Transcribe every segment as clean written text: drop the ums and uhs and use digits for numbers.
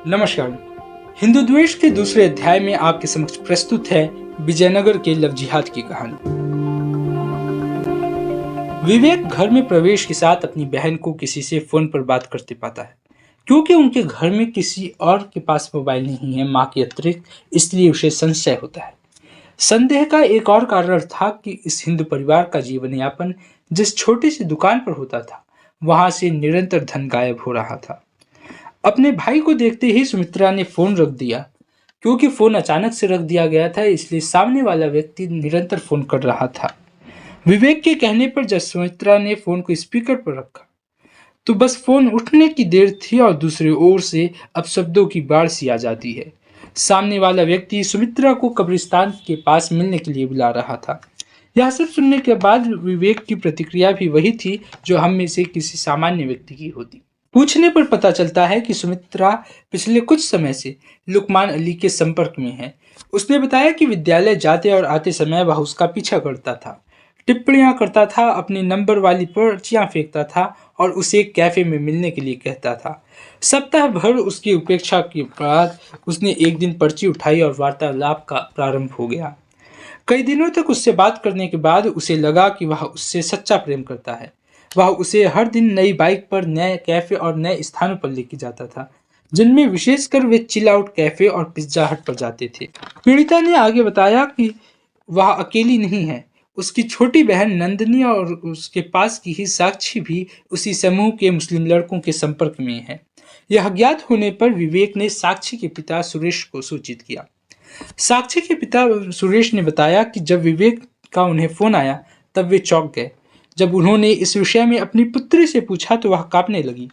नमस्कार। हिंदू द्वेष के दूसरे अध्याय में आपके समक्ष प्रस्तुत है विजयनगर के लव जिहाद की कहानी। विवेक घर में प्रवेश के साथ अपनी बहन को किसी से फोन पर बात करते पाता है। क्योंकि उनके घर में किसी और के पास मोबाइल नहीं है मां के अतिरिक्त, इसलिए उसे संशय होता है। संदेह का एक और कारण था कि इस हिंदू परिवार का जीवन यापन जिस छोटी सी दुकान पर होता था, वहां से निरंतर धन गायब हो रहा था। अपने भाई को देखते ही सुमित्रा ने फोन रख दिया। क्योंकि फोन अचानक से रख दिया गया था, इसलिए सामने वाला व्यक्ति निरंतर फोन कर रहा था। विवेक के कहने पर जब सुमित्रा ने फोन को स्पीकर पर रखा, तो बस फोन उठने की देर थी और दूसरी ओर से अब शब्दों की बाढ़ सी आ जाती है। सामने वाला व्यक्ति सुमित्रा को कब्रिस्तान के पास मिलने के लिए बुला रहा था। यह सब सुनने के बाद विवेक की प्रतिक्रिया भी वही थी जो हम में से किसी सामान्य व्यक्ति की होती। पूछने पर पता चलता है कि सुमित्रा पिछले कुछ समय से लुकमान अली के संपर्क में है। उसने बताया कि विद्यालय जाते और आते समय वह उसका पीछा करता था, टिप्पणियां करता था, अपने नंबर वाली पर्चियां फेंकता था और उसे कैफे में मिलने के लिए कहता था। सप्ताह भर उसकी उपेक्षा के बाद उसने एक दिन पर्ची उठाई और वार्तालाप का प्रारंभ हो गया। कई दिनों तक उससे बात करने के बाद उसे लगा कि वह उससे सच्चा प्रेम करता है। वह उसे हर दिन नई बाइक पर नए कैफे और नए स्थानों पर लेके जाता था, जिनमें विशेषकर वे चिल आउट कैफे और पिज्जा हट पर जाते थे। पीड़िता ने आगे बताया कि वह अकेली नहीं है। उसकी छोटी बहन नंदिनी और उसके पास की ही साक्षी भी उसी समूह के मुस्लिम लड़कों के संपर्क में है। यह ज्ञात होने पर विवेक ने साक्षी के पिता सुरेश को सूचित किया। साक्षी के पिता सुरेश ने बताया कि जब विवेक का उन्हें फोन आया तब वे चौंक गए। जब उन्होंने इस विषय में अपनी पुत्री से पूछा तो वह कांपने लगी।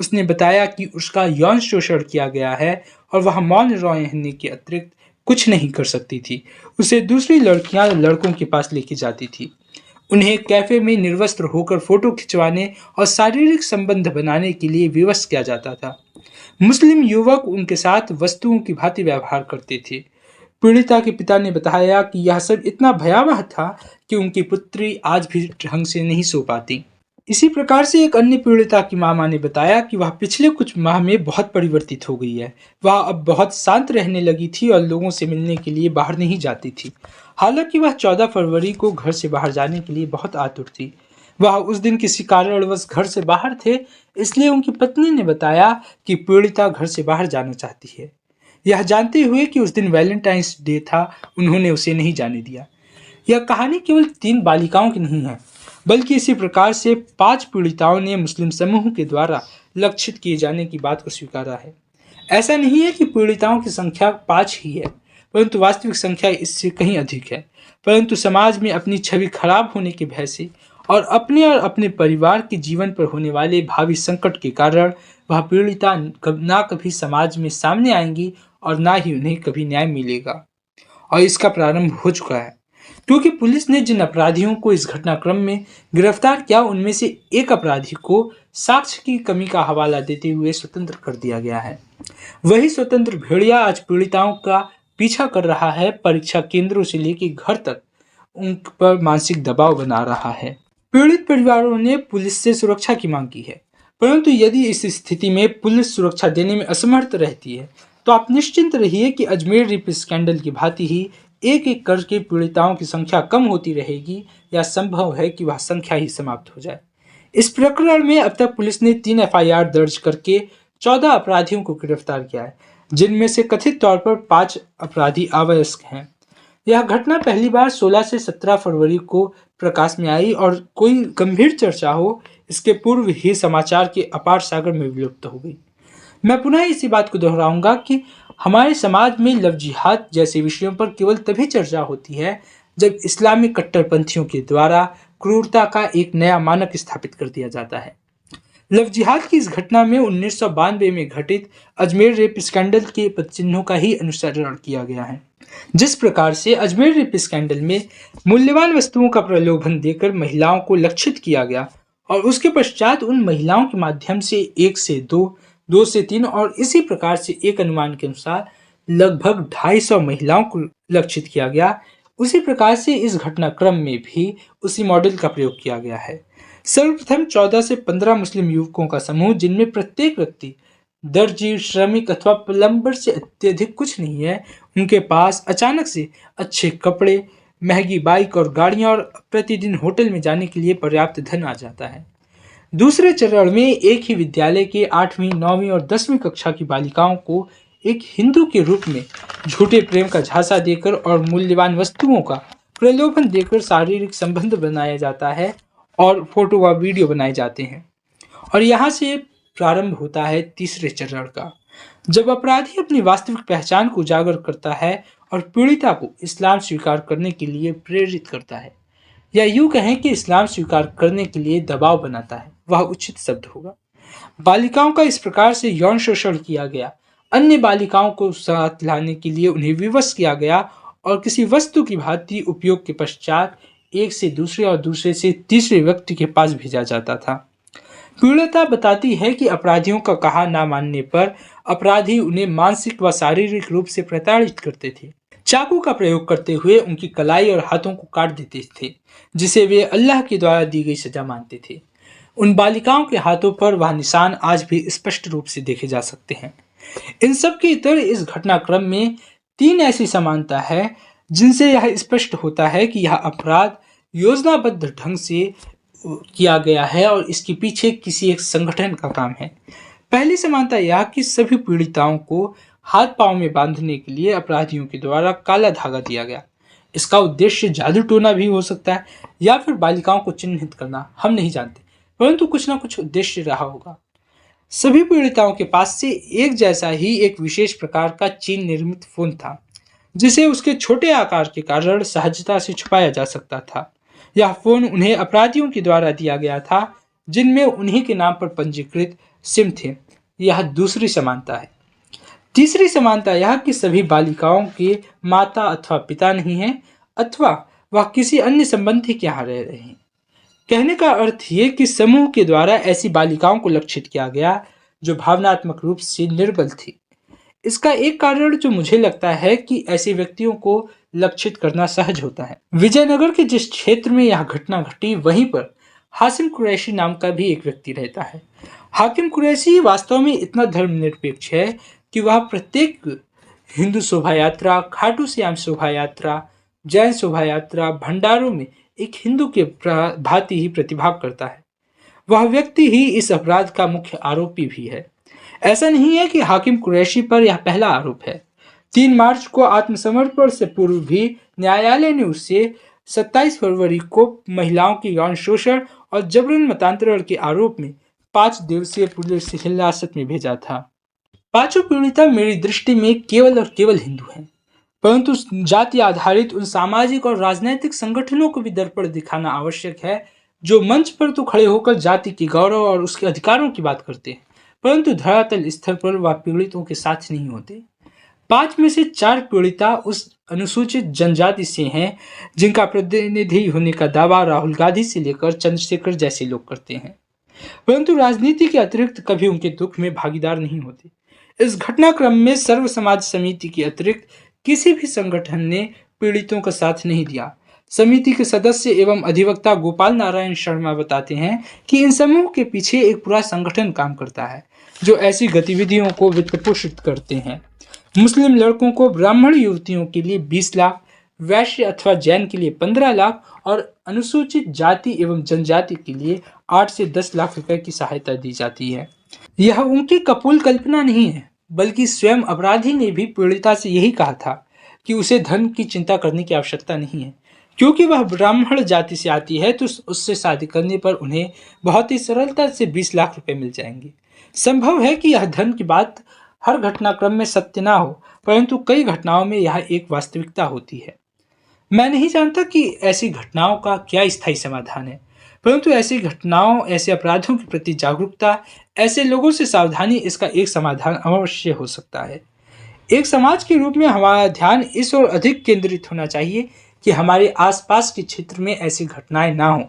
उसने बताया कि उसका यौन शोषण किया गया है और वह मौन रहने के अतिरिक्त कुछ नहीं कर सकती थी। उसे दूसरी लड़कियां लड़कों के पास लेके जाती थी। उन्हें कैफे में निर्वस्त्र होकर फोटो खिंचवाने और शारीरिक संबंध बनाने के लिए विवश किया जाता था। मुस्लिम युवक उनके साथ वस्तुओं की भांति व्यवहार करते थे। पीड़िता के पिता ने बताया कि यह सब इतना भयावह था कि उनकी पुत्री आज भी ढंग से नहीं सो पाती। इसी प्रकार से एक अन्य पीड़िता की मामा ने बताया कि वह पिछले कुछ माह में बहुत परिवर्तित हो गई है। वह अब बहुत शांत रहने लगी थी और लोगों से मिलने के लिए बाहर नहीं जाती थी। हालांकि वह 14 फरवरी को घर से बाहर जाने के लिए बहुत आतुर थी। वह उस दिन किसी कारणवश घर से बाहर थे, इसलिए उनकी पत्नी ने बताया कि पीड़िता घर से बाहर जाना चाहती है। यह जानते हुए कि उस दिन वैलेंटाइंस डे था, उन्होंने उसे नहीं जाने दिया। यह कहानी केवल 3 बालिकाओं की नहीं है, बल्कि इसी प्रकार से 5 पीड़िताओं ने मुस्लिम समूह के द्वारा लक्षित किए जाने की बात को स्वीकारा है। ऐसा नहीं है कि पीड़िताओं की संख्या 5 ही है, परंतु वास्तविक संख्या इससे कहीं अधिक है। परंतु समाज में अपनी छवि खराब होने के भय से और अपने परिवार के जीवन पर होने वाले भावी संकट के कारण वह पीड़िता ना कभी समाज में सामने आएंगी और ना ही उन्हें कभी न्याय मिलेगा। और इसका प्रारंभ हो चुका है, क्योंकि पुलिस ने जिन अपराधियों को इस घटनाक्रम में गिरफ्तार किया, उनमें से एक अपराधी को साक्ष्य की कमी का हवाला देते हुए स्वतंत्र कर दिया गया है। वही स्वतंत्र भेड़िया आज पीड़िताओं का पीछा कर रहा है, परीक्षा केंद्रों से लेकर घर तक उन पर मानसिक दबाव बना रहा है। पीड़ित परिवारों ने पुलिस से सुरक्षा की मांग की है, परंतु यदि इस स्थिति में पुलिस सुरक्षा देने में असमर्थ रहती है, तो आप निश्चिंत रहिए कि अजमेर रेप स्कैंडल की भांति ही एक एक करके पीड़िताओं की संख्या कम होती रहेगी, या संभव है कि वह संख्या ही समाप्त हो जाए। इस प्रकरण में अब तक पुलिस ने 3 एफआईआर दर्ज करके 14 अपराधियों को गिरफ्तार किया है, जिनमें से कथित तौर पर 5 अपराधी अवयस्क हैं। यह घटना पहली बार 16 से 17 फरवरी को प्रकाश में आई और कोई गंभीर चर्चा हो इसके पूर्व ही समाचार के अपार सागर में विलुप्त हो गई। मैं पुनः इसी बात को दोहराऊंगा कि हमारे समाज में लव जिहाद जैसे विषयों पर केवल तभी चर्चा होती है जब इस्लामिक कट्टरपंथियों के द्वारा क्रूरता का एक नया मानक स्थापित कर दिया जाता है। लव जिहाद की इस घटना में 1992 में घटित अजमेर रेप स्कैंडल के पदचिन्हों का ही अनुसरण किया गया है। जिस प्रकार से अजमेर रेप स्कैंडल में मूल्यवान वस्तुओं का प्रलोभन देकर महिलाओं को लक्षित किया गया और उसके पश्चात उन महिलाओं के माध्यम से 1 से 2, 2 से 3 और इसी प्रकार से एक अनुमान के अनुसार लगभग 250 महिलाओं को लक्षित किया गया, उसी प्रकार से इस घटनाक्रम में भी उसी मॉडल का प्रयोग किया गया है। सर्वप्रथम 14 से 15 मुस्लिम युवकों का समूह, जिनमें प्रत्येक व्यक्ति दर्जी, श्रमिक अथवा प्लम्बर से अत्यधिक कुछ नहीं है। उनके पास अचानक से अच्छे कपड़े, महंगी बाइक और गाड़ियां और प्रतिदिन होटल में जाने के लिए पर्याप्त धन आ जाता है। दूसरे चरण में एक ही विद्यालय के 8वीं, 9वीं और 10वीं कक्षा की बालिकाओं को एक हिंदू के रूप में झूठे प्रेम का झांसा देकर और मूल्यवान वस्तुओं का प्रलोभन देकर शारीरिक संबंध बनाया जाता है और फोटो व वीडियो बनाए जाते हैं। और यहाँ से प्रारंभ होता है तीसरे चरण का, जब अपराधी अपनी वास्तविक पहचान को उजागर करता है और पीड़िता को इस्लाम स्वीकार करने के लिए प्रेरित करता है, या यूं कहें कि इस्लाम स्वीकार करने के लिए दबाव बनाता है, वह उचित शब्द होगा। बालिकाओं का इस प्रकार से यौन शोषण किया गया, अन्य बालिकाओं को साथ लाने के लिए उन्हें विवश किया गया और किसी वस्तु की भांति उपयोग के पश्चात एक से दूसरे और दूसरे से तीसरे व्यक्ति के पास भेजा जाता था। पीड़िता बताती है कि अपराधियों का कहा ना मानने पर अपराधी उन्हें मानसिक व शारीरिक रूप से प्रताड़ित करते थे। चाकू का प्रयोग करते हुए उनकी कलाई और हाथों को काट देते थे, जिसे वे अल्लाह के द्वारा दी गई सजा मानते थे। उन बालिकाओं के हाथों पर वह निशान आज भी स्पष्ट रूप से देखे जा सकते हैं। इन सब के इतर इस घटनाक्रम में 3 ऐसी समानता है जिनसे यह स्पष्ट होता है कि यह अपराध योजनाबद्ध ढंग से किया गया है और इसके पीछे किसी एक संगठन का काम है। पहली समानता यह कि सभी पीड़िताओं को हाथ पांव में बांधने के लिए अपराधियों के द्वारा काला धागा दिया गया। इसका उद्देश्य जादू टोना भी हो सकता है या फिर बालिकाओं को चिन्हित करना, हम नहीं जानते, परंतु कुछ ना कुछ उद्देश्य रहा होगा। सभी पीड़िताओं के पास से एक जैसा ही एक विशेष प्रकार का चीन निर्मित फोन था, जिसे उसके छोटे आकार के कारण सहजता से छुपाया जा सकता था। यह फोन उन्हें अपराधियों के द्वारा दिया गया था, जिनमें उन्हीं के नाम पर पंजीकृत सिम थे। यह दूसरी समानता है। तीसरी समानता यह कि सभी बालिकाओं के माता अथवा पिता नहीं हैं, अथवा वह किसी अन्य संबंधी के यहाँ रह रहे हैं। कहने का अर्थ ये कि समूह के द्वारा ऐसी बालिकाओं को लक्षित किया गया जो भावनात्मक रूप से निर्बल थी। इसका एक कारण जो मुझे लगता है कि ऐसे व्यक्तियों को लक्षित करना सहज होता है। विजयनगर के जिस क्षेत्र में यह घटना घटी, वहीं पर हाशिम कुरैशी नाम का भी एक व्यक्ति रहता है। हाकिम कुरैशी वास्तव में इतना धर्मनिरपेक्ष है कि वह प्रत्येक हिंदू शोभा यात्रा, खाटू श्याम शोभा यात्रा, जैन शोभा यात्रा, भंडारों में एक हिंदू के भांति ही प्रतिभाग करता है। वह व्यक्ति ही इस अपराध का मुख्य आरोपी भी है। ऐसा नहीं है कि हाकिम कुरैशी पर यह पहला आरोप है। 3 मार्च को आत्मसमर्पण से पूर्व भी न्यायालय ने उसे 27 फरवरी को महिलाओं की यौन शोषण और जबरन मतांतरण के आरोप में 5 दिवसीय पुलिस हिरासत में भेजा था। पांचों पीड़िता मेरी दृष्टि में केवल और केवल हिंदू हैं, परंतु जाति आधारित उन सामाजिक और राजनैतिक संगठनों को भी दर्पण दिखाना आवश्यक है जो मंच पर तो खड़े होकर जाति के गौरव और उसके अधिकारों की बात करते हैं, परंतु धरातल स्तर पर वह पीड़ितों के साथ नहीं होते। 5 में से 4 पीड़िता उस अनुसूचित जनजाति से हैं जिनका प्रतिनिधि होने का दावा राहुल गांधी से लेकर चंद्रशेखर जैसे लोग करते हैं, परंतु राजनीति के अतिरिक्त कभी उनके दुख में भागीदार नहीं होते। इस घटनाक्रम में सर्व समाज समिति के अतिरिक्त किसी भी संगठन ने पीड़ितों का साथ नहीं दिया। समिति के सदस्य एवं अधिवक्ता गोपाल नारायण शर्मा बताते हैं कि इन समूह के पीछे एक पूरा संगठन काम करता है जो ऐसी गतिविधियों को वित्त पोषित करते हैं। मुस्लिम लड़कों को ब्राह्मण युवतियों के लिए 20 लाख, वैश्य अथवा जैन के लिए 15 लाख और अनुसूचित जाति एवं जनजाति के लिए 8 से 10 लाख रुपए की सहायता दी जाती है। यह उनकी कपोल कल्पना नहीं है, बल्कि स्वयं अपराधी ने भी पीड़िता से यही कहा था कि उसे धन की चिंता करने की आवश्यकता नहीं है, क्योंकि वह ब्राह्मण जाति से आती है तो उससे शादी करने पर उन्हें बहुत ही सरलता से 20 लाख रुपए मिल जाएंगे। संभव है कि यह धन की बात हर घटनाक्रम में सत्य ना हो, परंतु कई घटनाओं में यह एक वास्तविकता होती है। मैं नहीं जानता कि ऐसी घटनाओं का क्या स्थायी समाधान है, परंतु ऐसी घटनाओं, ऐसे अपराधों के प्रति जागरूकता, ऐसे लोगों से सावधानी इसका एक समाधान अवश्य हो सकता है। एक समाज के रूप में हमारा ध्यान इस ओर अधिक केंद्रित होना चाहिए कि हमारे आसपास के क्षेत्र में ऐसी घटनाएं ना हो,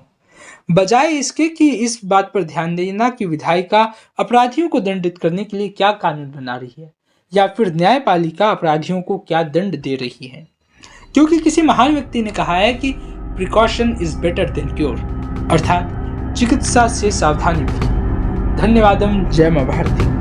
बजाय इसके कि इस बात पर ध्यान देना कि विधायिका अपराधियों को दंडित करने के लिए क्या कानून बना रही है या फिर न्यायपालिका अपराधियों को क्या दंड दे रही है। क्योंकि किसी महान व्यक्ति ने कहा है कि precaution is better than cure, अर्थात चिकित्सा से सावधानी भी। धन्यवादम। जय मां भारती।